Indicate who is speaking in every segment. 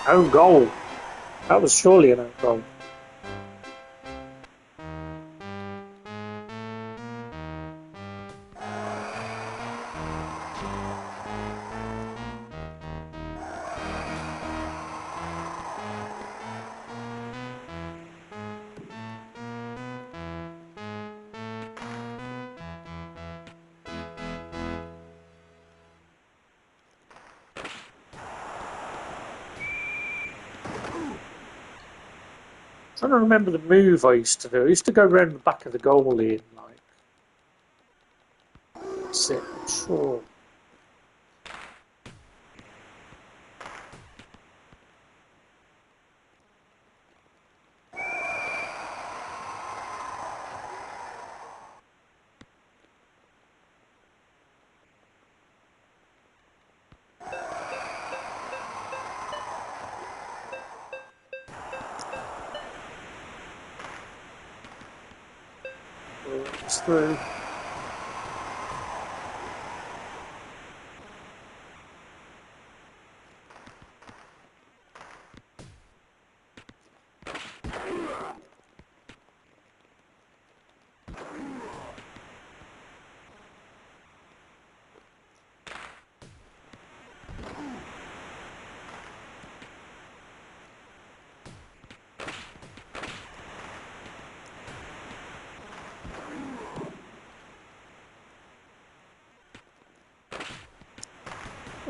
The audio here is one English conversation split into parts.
Speaker 1: Own goal. That was surely an own goal. I'm trying to remember the move I used to do. I used to go around the back of the goalie and like sit. I'm sure. It's through.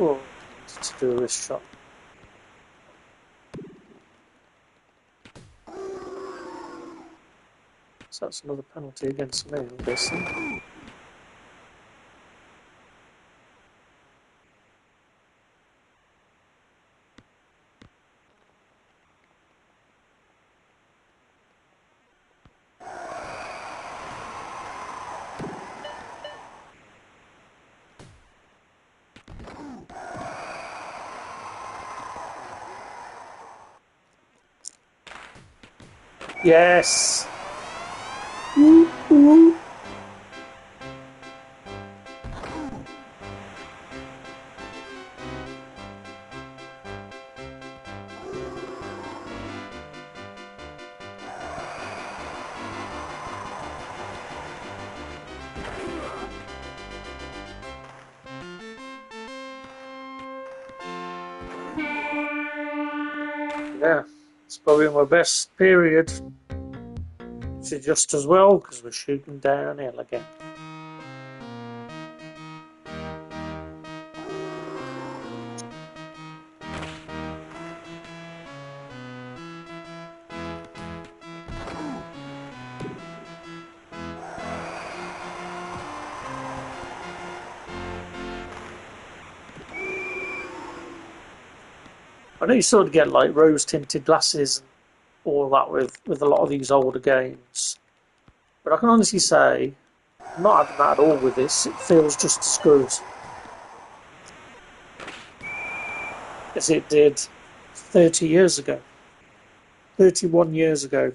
Speaker 1: Oh, I need to do a wrist shot. So that's another penalty against me, I'm guessing. Yes! Yeah, it's probably my best period. It's just as well because we're shooting downhill again. I know you sort of get like rose tinted glasses and all that with a lot of these older games, but I can honestly say I'm not having that at all with this. It feels just as good as it did 30 years ago, 31 years ago.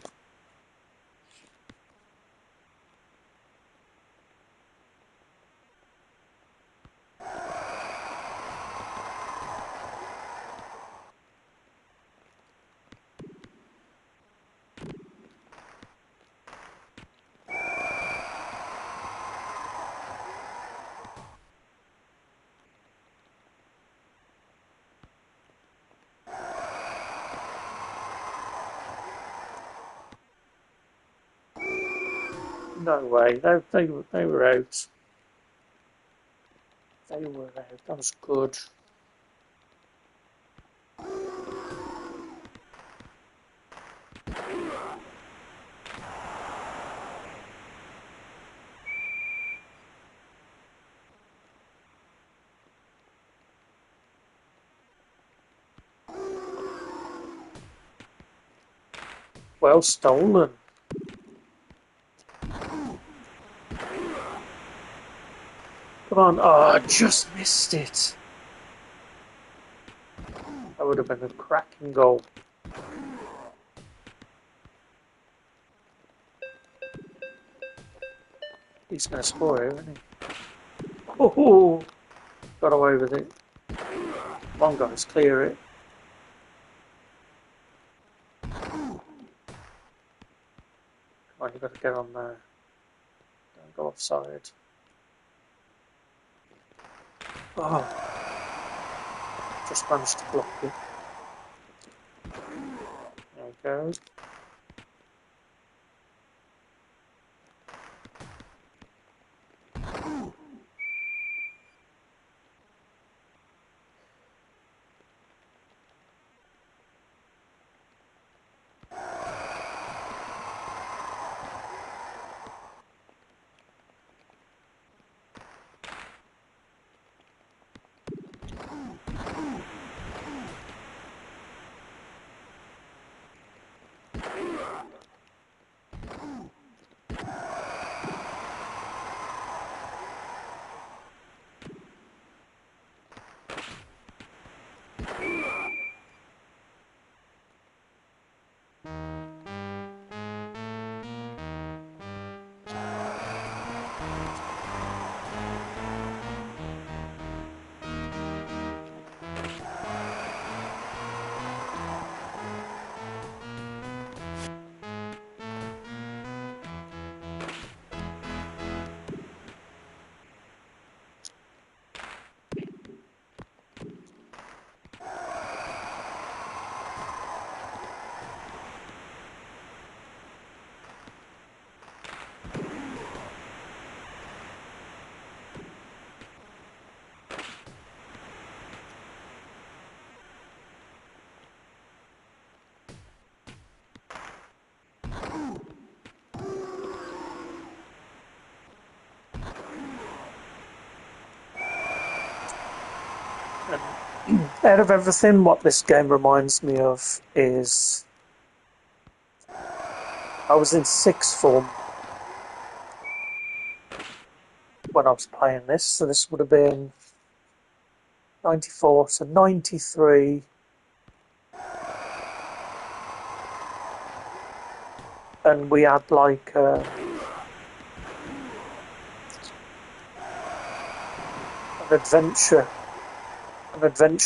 Speaker 1: No way, they were out. They were out. That was good. Well stolen. Come on. Oh, I just missed it. That would have been a cracking goal. He's going to score here, isn't he? Oh, got away with it. Come on, guys, clear it. Come on, you've got to get on there. Don't go offside. Oh, just managed to block it. There we go. Out of everything, what this game reminds me of is I was in sixth form when I was playing this, so this would have been 94, so 93. And we had like an adventure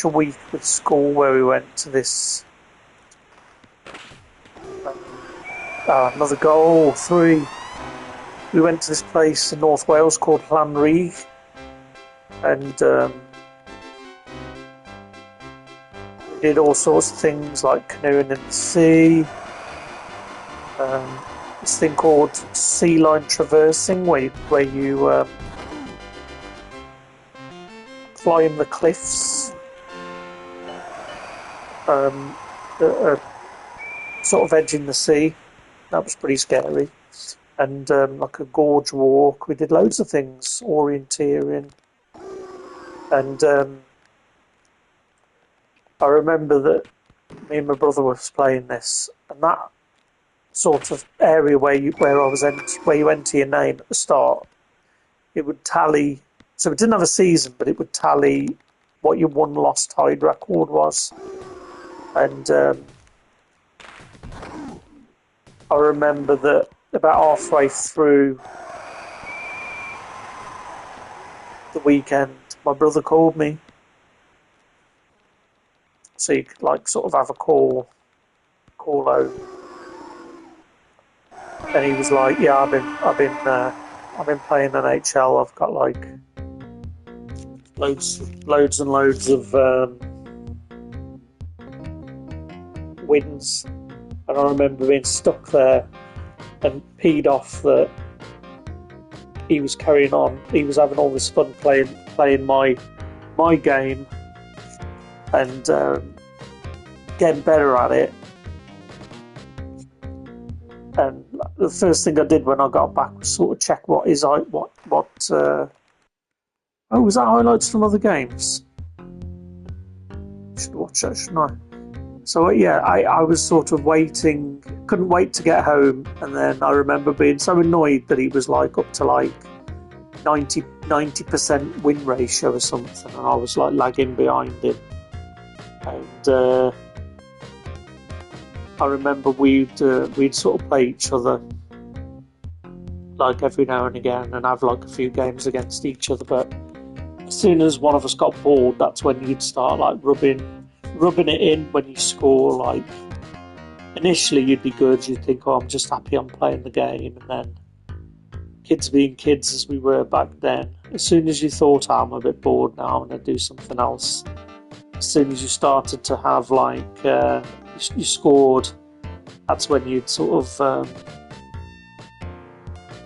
Speaker 1: week with school where we went to this. Another goal, 3. We went to this place in North Wales called Llanrug, and we did all sorts of things like canoeing in the sea. This thing called sea line traversing, where you climb the cliffs, sort of edging the sea. That was pretty scary. And like a gorge walk. We did loads of things, orienteering. And I remember that me and my brother was playing this, and that sort of area where you enter your name at the start, it would tally. So it didn't have a season, but it would tally what your won-lost tied record was. And I remember that about halfway through the weekend, my brother called me. So you could like sort of have a call out. And he was like, "Yeah, I've been playing NHL. I've got like loads and loads of wins." And I remember being stuck there and peed off that he was carrying on. He was having all this fun playing my game and getting better at it. And the first thing I did when I got back was sort of check was that highlights from other games? Should watch that, shouldn't I? So yeah, I was sort of waiting, couldn't wait to get home, and then I remember being so annoyed that he was like up to like 90% win ratio or something, and I was like lagging behind him. And I remember we'd sort of play each other like every now and again and have like a few games against each other, but as soon as one of us got bored, that's when you'd start like rubbing it in when you score. Like initially you'd be good, you'd think, oh, I'm just happy I'm playing the game, and then kids being kids as we were back then, as soon as you thought, oh, I'm a bit bored now, I'm going to do something else, as soon as you started to have like you scored, that's when you'd sort of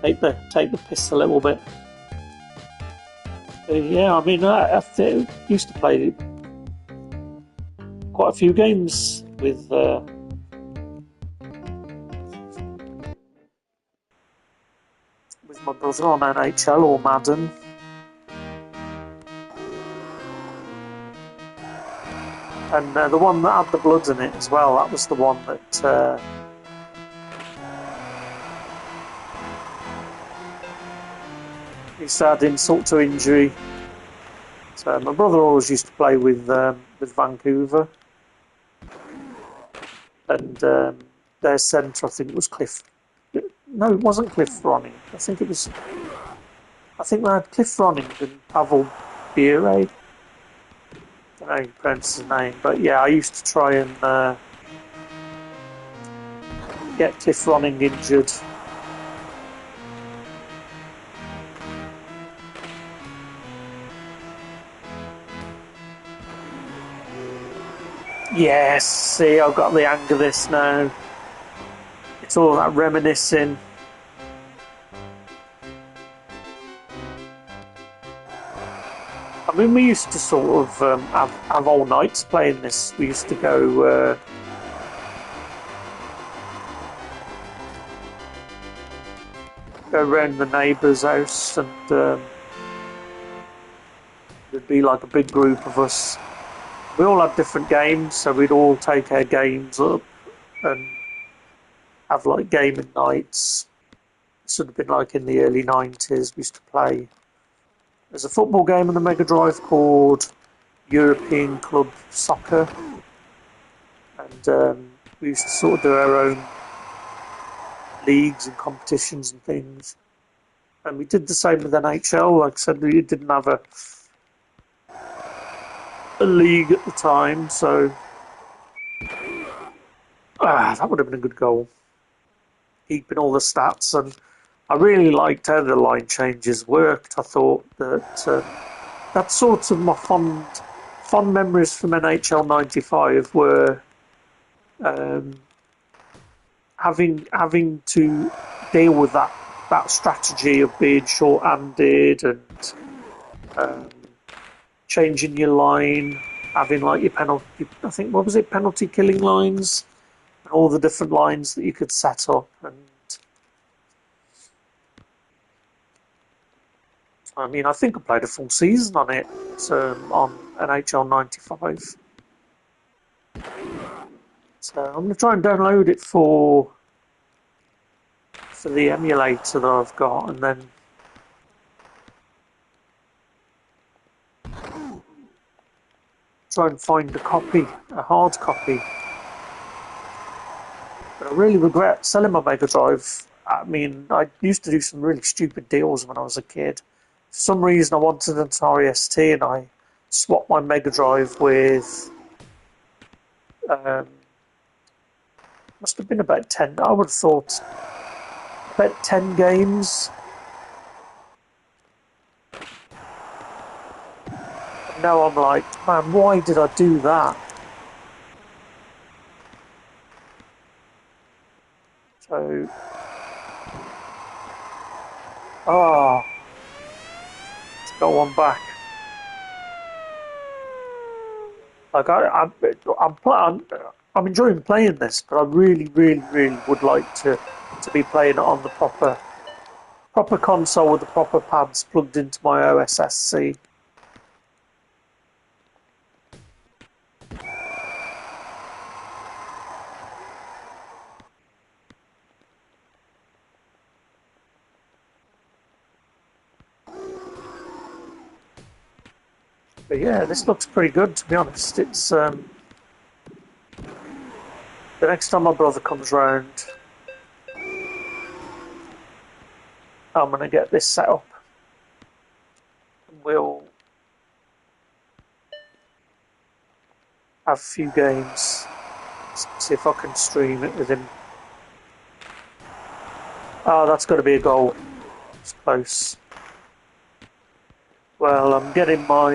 Speaker 1: take the piss a little bit. Yeah, I mean, I used to play quite a few games with my brother on NHL or Madden. And the one that had the blood in it as well, that was the one that used to add insult to injury. So my brother always used to play with Vancouver, and their centre, I think it was Cliff. No, it wasn't Cliff Ronning. I think they had Cliff Ronning and Pavel Bure. I don't know how you pronounce his name, but yeah, I used to try and get Cliff Ronning injured. Yes, see, I've got the hang of this now. It's all that reminiscing. I mean, we used to sort of have all nights playing this. We used to go around the neighbour's house, and there'd be like a big group of us. We all had different games, so we'd all take our games up and have like gaming nights. This would have been like in the early 90s. We used to play. There's a football game on the Mega Drive called European Club Soccer, and we used to sort of do our own leagues and competitions and things. And we did the same with NHL. Like I said, we didn't have a league at the time, so that would have been a good goal. Keeping all the stats, and I really liked how the line changes worked. I thought that that's sort of my fond memories from NHL '95 were having to deal with that strategy of being short-handed and changing your line, having like your penalty. I think what was it? Penalty killing lines, and all the different lines that you could set up. And I mean, I think I played a full season on it on NHL '95. So I'm going to try and download it for the emulator that I've got, and then try and find a hard copy. But I really regret selling my Mega Drive. I mean, I used to do some really stupid deals when I was a kid. For some reason I wanted an Atari ST, and I swapped my Mega Drive with must have been about 10, I would have thought about 10 games. And now I'm like, man, why did I do that? So, let's go one back. Like I'm enjoying playing this, but I really, really, really would like to be playing it on the proper console with the proper pads plugged into my OSSC. But yeah, this looks pretty good, to be honest. It's the next time my brother comes round, I'm going to get this set up. And we'll have a few games. See if I can stream it with him. Oh, that's got to be a goal. It's close. Well, I'm getting my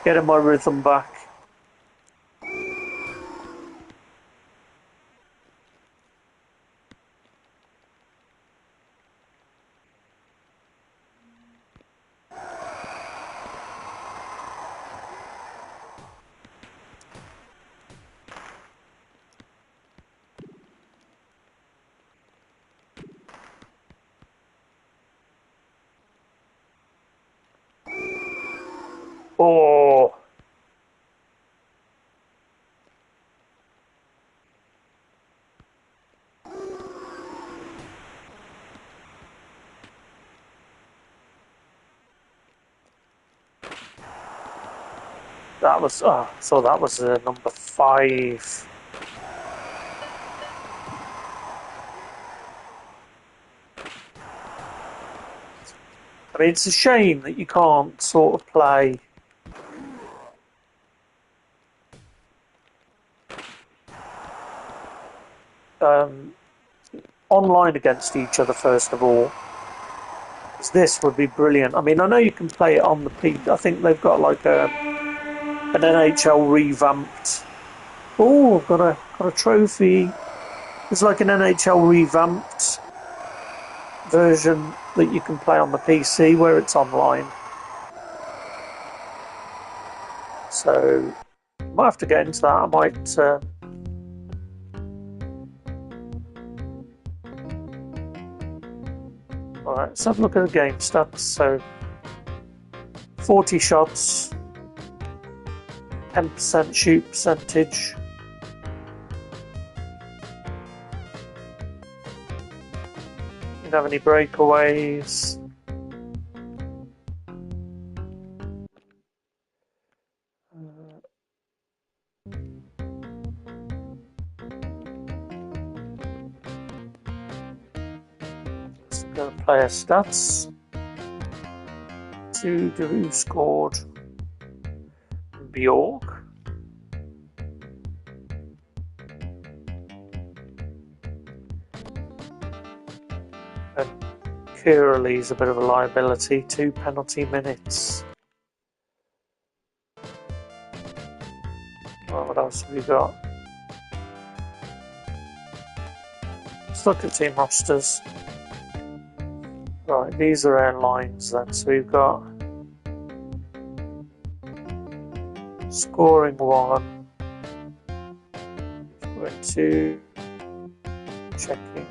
Speaker 1: rhythm back. Oh. That was, so that was number 5. I mean, it's a shame that you can't sort of play online against each other, first of all. Because this would be brilliant. I mean, I know you can play it on the P. I think they've got like an NHL revamped. Oh, I've got a trophy. There's like an NHL revamped version that you can play on the PC where it's online. So, I might have to get into that. I might. Alright, let's have a look at the game stats. So, 40 shots, 10% shoot percentage. Didn't have any breakaways. Let's go to player stats. Who scored? Bjork. And Curley's a bit of a liability. 2 penalty minutes. Well, what else have we got? Let's look at team rosters. Right, these are our lines then. So we've got scoring 1, scoring 2, checking.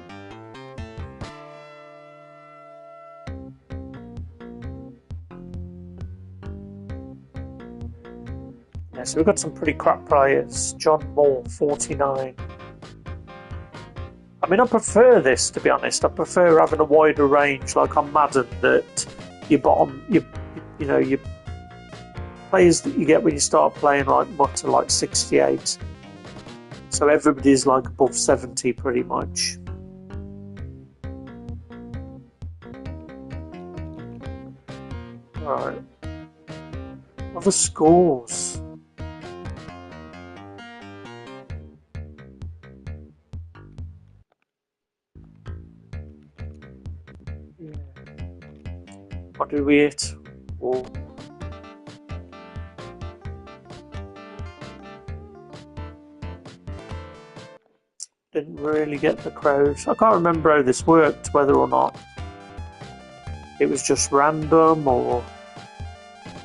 Speaker 1: Yeah, so we've got some pretty crap players. John Moore, 49. I mean, I prefer this, to be honest. I prefer having a wider range, like on Madden, that your players that you get when you start playing like mutter like 68. So everybody's like above 70 pretty much. Right. Other scores. What did we hit? Oh. Didn't really get the crowd. I can't remember how this worked, whether or not it was just random or...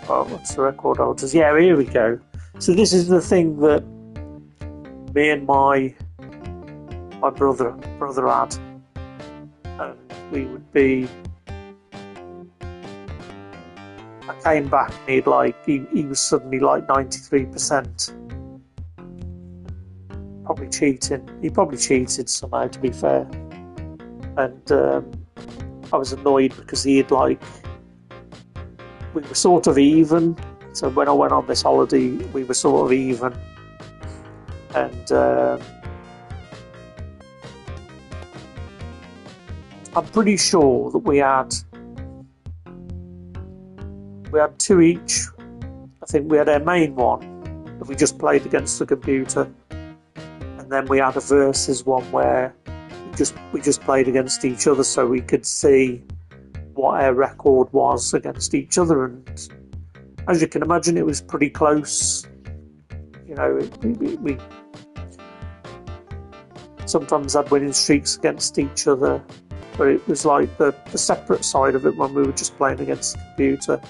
Speaker 1: Oh, what's the record holders? Yeah, here we go. So this is the thing that me and my brother had. And we would be... I came back and he was suddenly like 93%. Probably cheating. He probably cheated somehow, to be fair. And I was annoyed because he had we were sort of even, So when I went on this holiday, we were sort of even, and I'm pretty sure that we had two each. I think we had our main one that we just played against the computer, and then we had a versus one where we just played against each other, so we could see what our record was against each other. And as you can imagine, it was pretty close. You know, we sometimes had winning streaks against each other, but it was like the separate side of it when we were just playing against the computer.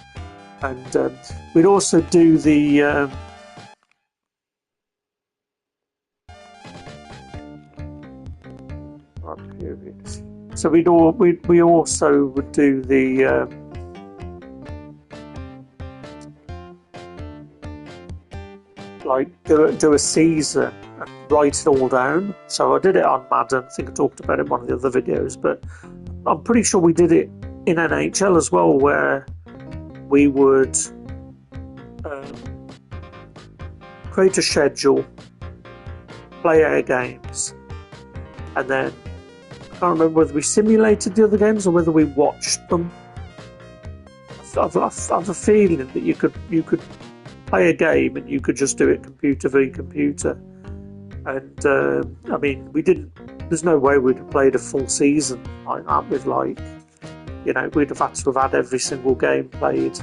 Speaker 1: And we'd also do the so we also would do the like do a season and write it all down. So I did it on Madden. I think I talked about it in one of the other videos, but I'm pretty sure we did it in NHL as well, where we would create a schedule, play our games, and then I can't remember whether we simulated the other games or whether we watched them. I have a feeling that you could play a game and you could just do it computer v computer. And I mean, we didn't. There's no way we'd have played a full season like that with, like, you know, we'd have had to have had every single game played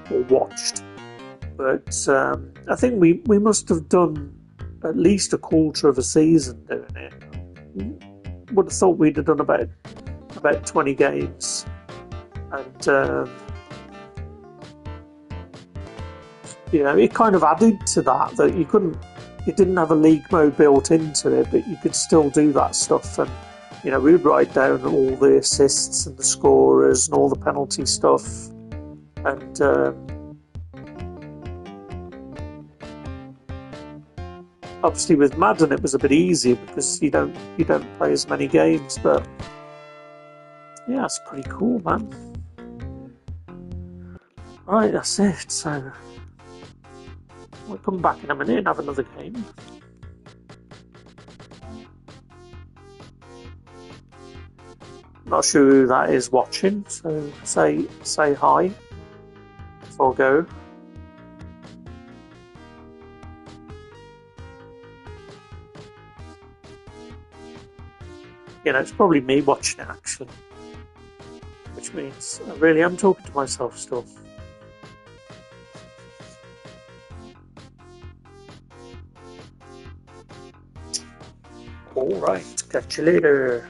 Speaker 1: or watched. But I think we must have done at least a quarter of a season doing it. Would have thought we'd have done about 20 games, and you know, it kind of added to that you couldn't. It didn't have a league mode built into it, but you could still do that stuff. And you know, we would write down all the assists and the scorers and all the penalty stuff. And obviously with Madden it was a bit easier because you don't play as many games. But yeah, it's pretty cool, man. Right, that's it. So we'll come back in a minute and have another game. Not sure who that is watching, so say hi before I go. You know, it's probably me watching it actually, which means I really am talking to myself still. Alright, catch you later.